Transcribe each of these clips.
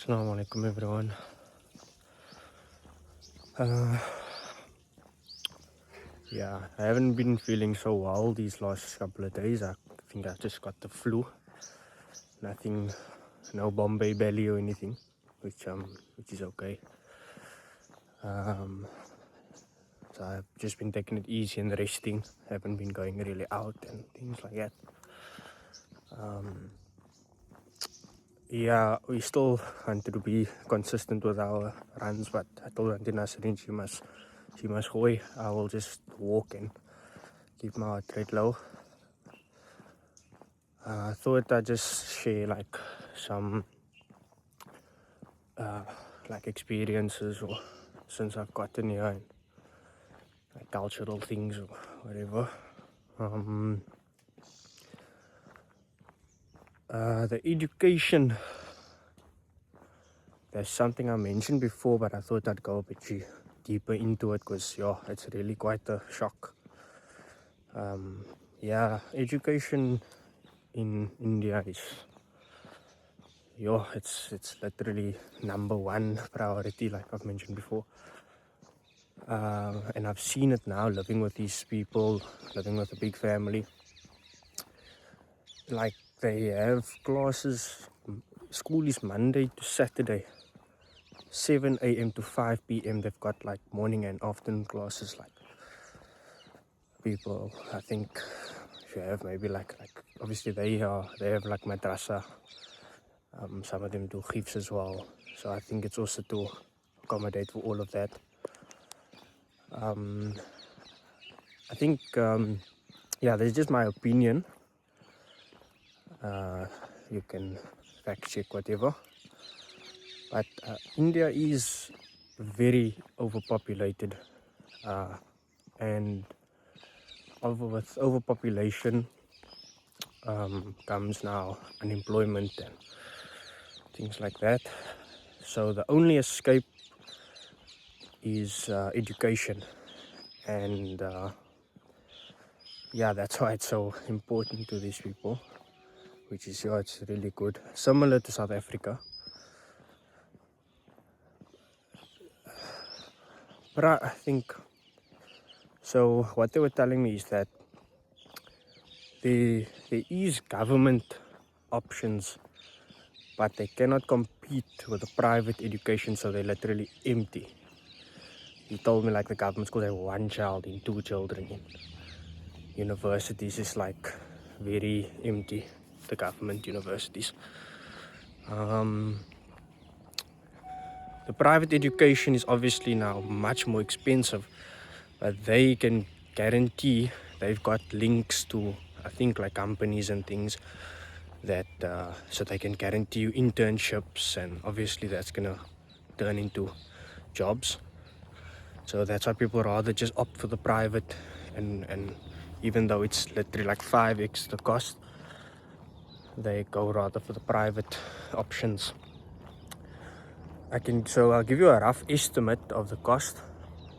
Assalamu alaikum everyone. Uh, I haven't been feeling so well these last couple of days. I think I just got the flu. Nothing, no Bombay belly or anything, which is okay. So I've just been taking it easy and resting. Haven't been going really out and things like that. We still wanted to be consistent with our runs, but I told Auntie Nasrin she must go. I will just walk and keep my heart rate low. I thought I'd just share like some experiences or since I've gotten here and like cultural things or whatever. The education, there's something I mentioned before, but I thought I'd go a bit deeper into it because it's really quite a shock. Education in India is it's literally number one priority, like I've mentioned before. And I've seen it now living with these people, living with a big family. Like they have classes, school is Monday to Saturday, 7 a.m. to 5 p.m. They've got like morning and afternoon classes. Like people, I think if you have maybe like obviously they have like madrasa. Some of them do khifs as well. So I think it's also to accommodate for all of that. I think, that's just my opinion. You can fact check whatever. But India is very overpopulated. And with overpopulation comes now unemployment and things like that. So the only escape is education. And that's why it's so important to these people, which is it's really good, similar to South Africa. But I think so. What they were telling me is that there is government options, but they cannot compete with the private education, so they're literally empty. He told me like the government schools have one child in, two children in. Universities is like very empty, the government universities. The private education is obviously now much more expensive, but they can guarantee they've got links to, I think, like companies and things that so they can guarantee you internships, and obviously that's gonna turn into jobs. So that's why people rather just opt for the private, and even though it's literally like 5x the cost, they go rather for the private options. I'll give you a rough estimate of the cost.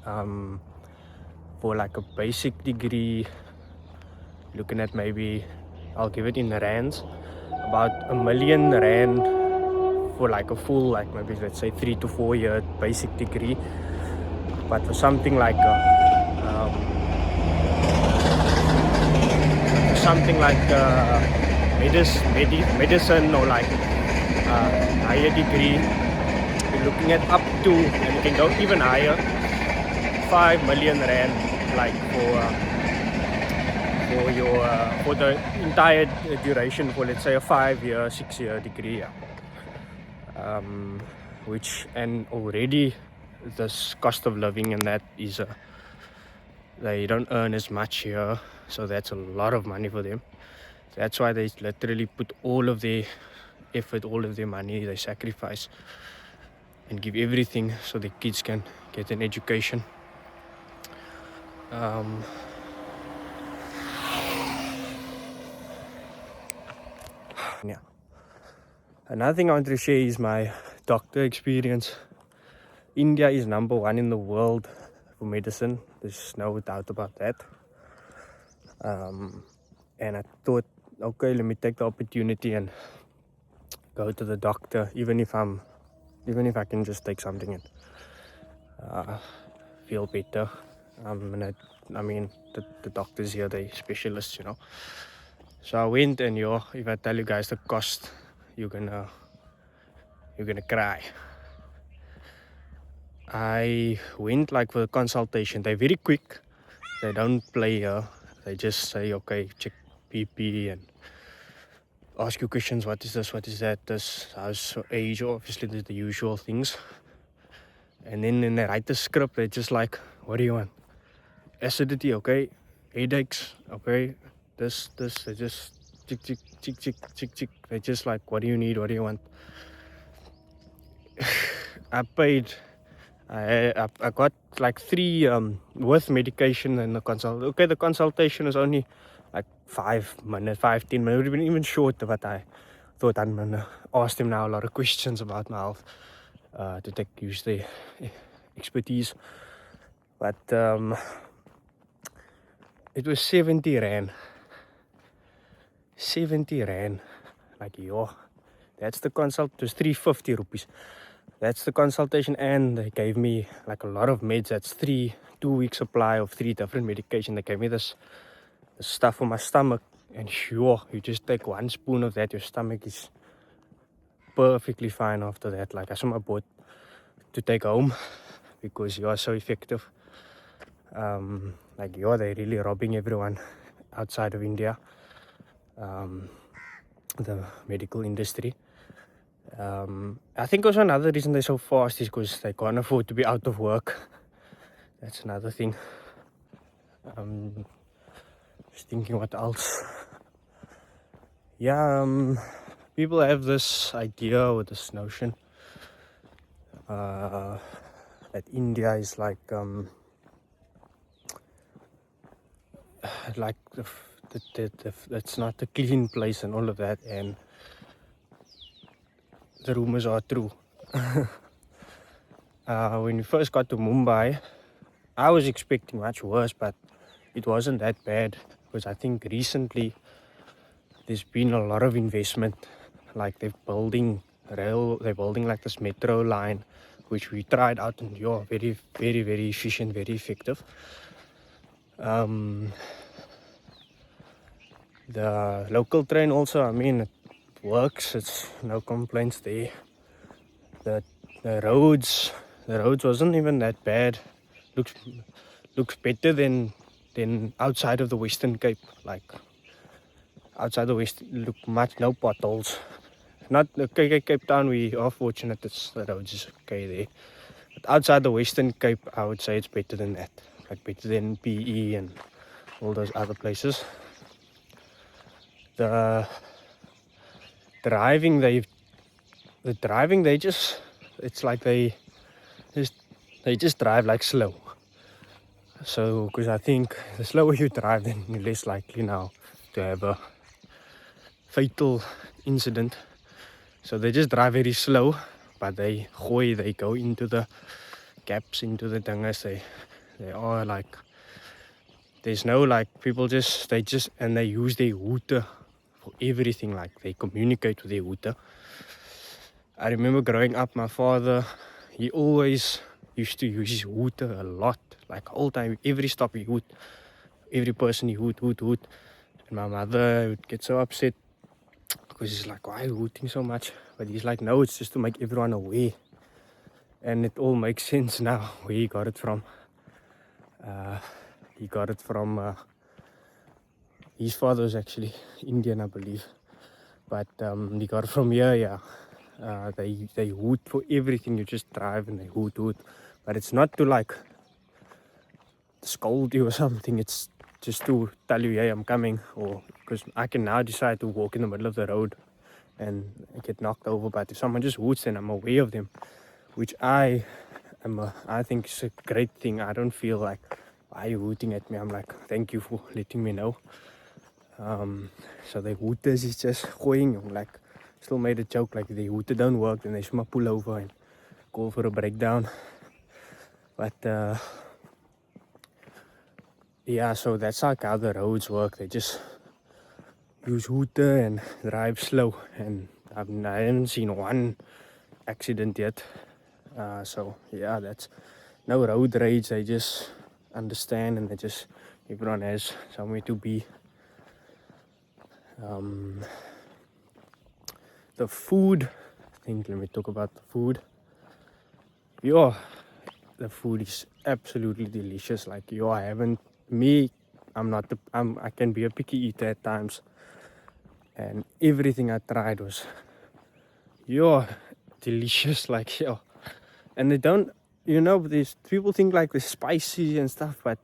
For like a basic degree, looking at maybe, I'll give it in rands, about R1 million for like a full, like maybe let's say 3 to 4 year basic degree. But for something like medicine or like higher degree, you're looking at up to, and you can go even higher, 5 million rand, like for the entire duration, for let's say a 5-year, 6-year degree. Which, and already this cost of living and that is they don't earn as much here, so that's a lot of money for them. That's why they literally put all of their effort, all of their money, they sacrifice and give everything so the kids can get an education. Another thing I want to share is my doctor experience. India is number one in the world for medicine. There's no doubt about that. And I thought, okay, let me take the opportunity and go to the doctor, even if I'm even if I can just take something and feel better. And I mean, the doctors here, they specialists, you know. So I went, and if I tell you guys the cost, you're gonna cry. I went like for a consultation. They're very quick. They don't play here. They just say, okay, check BP and ask you questions. What is this? What is that? This, how's your age? Obviously, the usual things. And then they write the script. They're just like, what do you want? Acidity, okay. Headaches, okay. This. They just tick, tick, tick, tick, tick, tick. They just like, what do you need? What do you want? I paid. I got like 3 with medication and the consult. Okay, the consultation is only like 5 minutes, 10 minutes. It would have been even shorter, but I thought I'm gonna ask them now a lot of questions about my health to use their expertise. But it was 70 rand. 70 rand. Like, yo, that's the consult. It was 350 rupees. That's the consultation, and they gave me like a lot of meds. That's 2 weeks supply of 3 different medication. They gave me this stuff for my stomach, and sure, you just take 1 spoon of that, your stomach is perfectly fine after that. Like, I saw my bought to take home because you are so effective. Like, they're really robbing everyone outside of India, the medical industry. I think also another reason they're so fast is because they can't afford to be out of work. That's another thing. Just thinking what else. Yeah, people have this idea or this notion that India is like that's not a clean place and all of that, and the rumors are true. When we first got to Mumbai, I was expecting much worse, but it wasn't that bad, because I think recently there's been a lot of investment. Like, they're building like this metro line, which we tried out, and you're very, very, very efficient, very effective. The local train also, I mean, it works. It's no complaints there. The roads wasn't even that bad. Looks better than outside of the Western Cape. Like, outside the West, look no potholes. Not okay, Cape Town, we are fortunate that the roads is okay there. But outside the Western Cape, I would say it's better than that. Like, better than PE and all those other places. The driving, it's like they just drive like slow. So, because I think the slower you drive, then you're less likely now to have a fatal incident. So they just drive very slow, but they go into the gaps, into the dungas. They are like, there's no like, people and they use their hooter for everything. Like, they communicate with their hooter. I remember growing up, my father, he always used to use his hooter a lot. Like, all time, every stop he hoot, every person he hoot. And my mother would get so upset because he's like, why are you hooting so much? But he's like, no, it's just to make everyone aware. And it all makes sense now where he got it from. His father was actually Indian, I believe. But he got it from here, yeah. They hoot for everything. You just drive and they hoot. But it's not to like scold you or something. It's just to tell you, hey, I'm coming. Or because I can now decide to walk in the middle of the road and get knocked over. But if someone just hoots, then I'm aware of them, which I think is a great thing. I don't feel like, why are you hooting at me? I'm like, thank you for letting me know. So the hooters is just going. Like, still made a joke, like, the hooter don't work, then they should pull over and go for a breakdown. But yeah, so that's like how the roads work. They just use hooter and drive slow. And I haven't seen one accident yet. So yeah, that's no road rage. They just understand and everyone has somewhere to be. The food, I think, let me talk about the food. Yeah, the food is absolutely delicious. Like, I can be a picky eater at times. And everything I tried was, delicious. Like, and they don't, these people think like they're spicy and stuff, but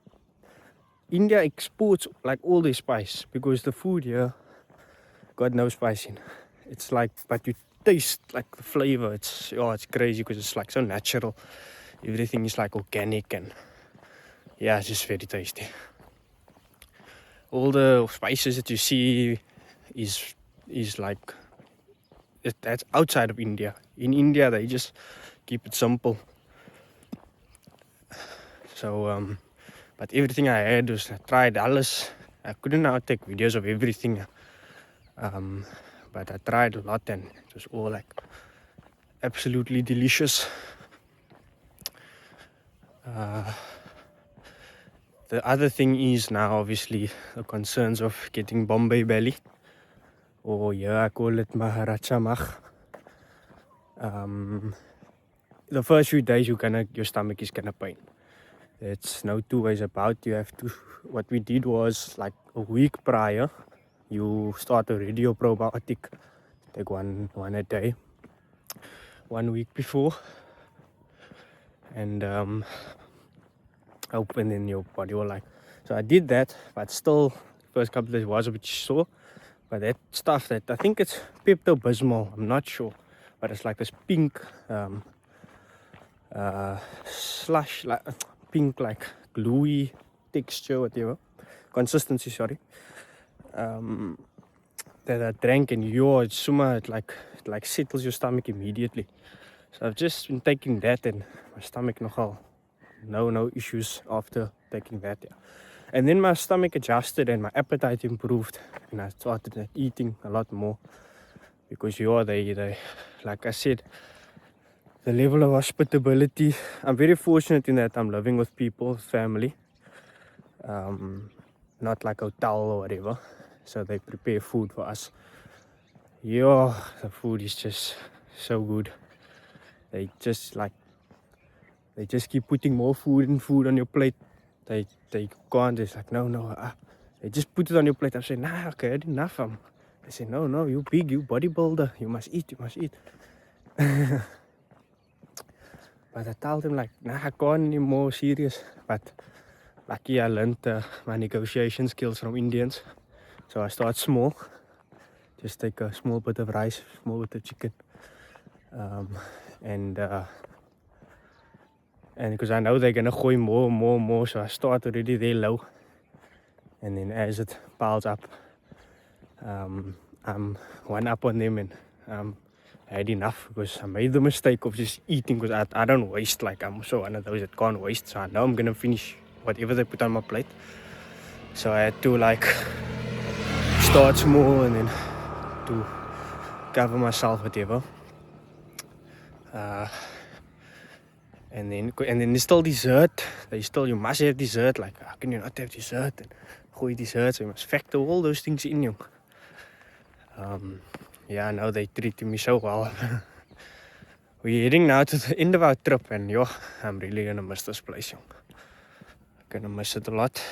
India exports like all the spice because the food here got no spice in. It's like, but you taste like the flavor. It's crazy because it's like so natural. Everything is like organic and yeah, it's just very tasty. All the spices that you see is like that's outside of India. In India, they just keep it simple. So, but everything I had was I tried alles. I couldn't now take videos of everything. But I tried a lot and it was all like absolutely delicious. The other thing is now obviously the concerns of getting Bombay belly, or I call it Maharaja Mach. The first few days your stomach is gonna pain. There's no two ways about. What we did was like a week prior, you start a radio probiotic, take one a day, 1 week before, and open in your body will like. So I did that, but still first couple of days was a bit sore. But that stuff that I think it's Pepto-Bismol, I'm not sure, but it's like this pink slush, like pink, like gluey texture, whatever consistency. Sorry. That I drank, and it like settles your stomach immediately. So I've just been taking that, and my stomach nogal no issues after taking that. Yeah. And then my stomach adjusted and my appetite improved, and I started eating a lot more because they like I said, the level of hospitability. I'm very fortunate in that I'm living with people, family, not like a hotel or whatever. So they prepare food for us. The food is just so good. They just keep putting more food on your plate. They can't. It's like no. They just put it on your plate. I say, nah, okay, I had enough. They say, no, you big, you bodybuilder, you must eat. But I told them like, nah, I can't anymore, serious. But lucky I learned my negotiation skills from Indians. So I start small. Just take a small bit of rice, small bit of chicken. And because I know they're gonna go more, so I start already there low. And then as it piles up, I'm one up on them, and I had enough because I made the mistake of just eating because I don't waste. Like, I'm so one of those that can't waste. So I know I'm gonna finish whatever they put on my plate. So I had to like start small and then to cover myself, whatever. And then there's still dessert. You must have dessert. Like, how can you not have dessert? And gooi dessert. So you must factor all those things in, you. Now they treating me so well. We're heading now to the end of our trip, and I'm really gonna miss this place, young. I'm gonna miss it a lot.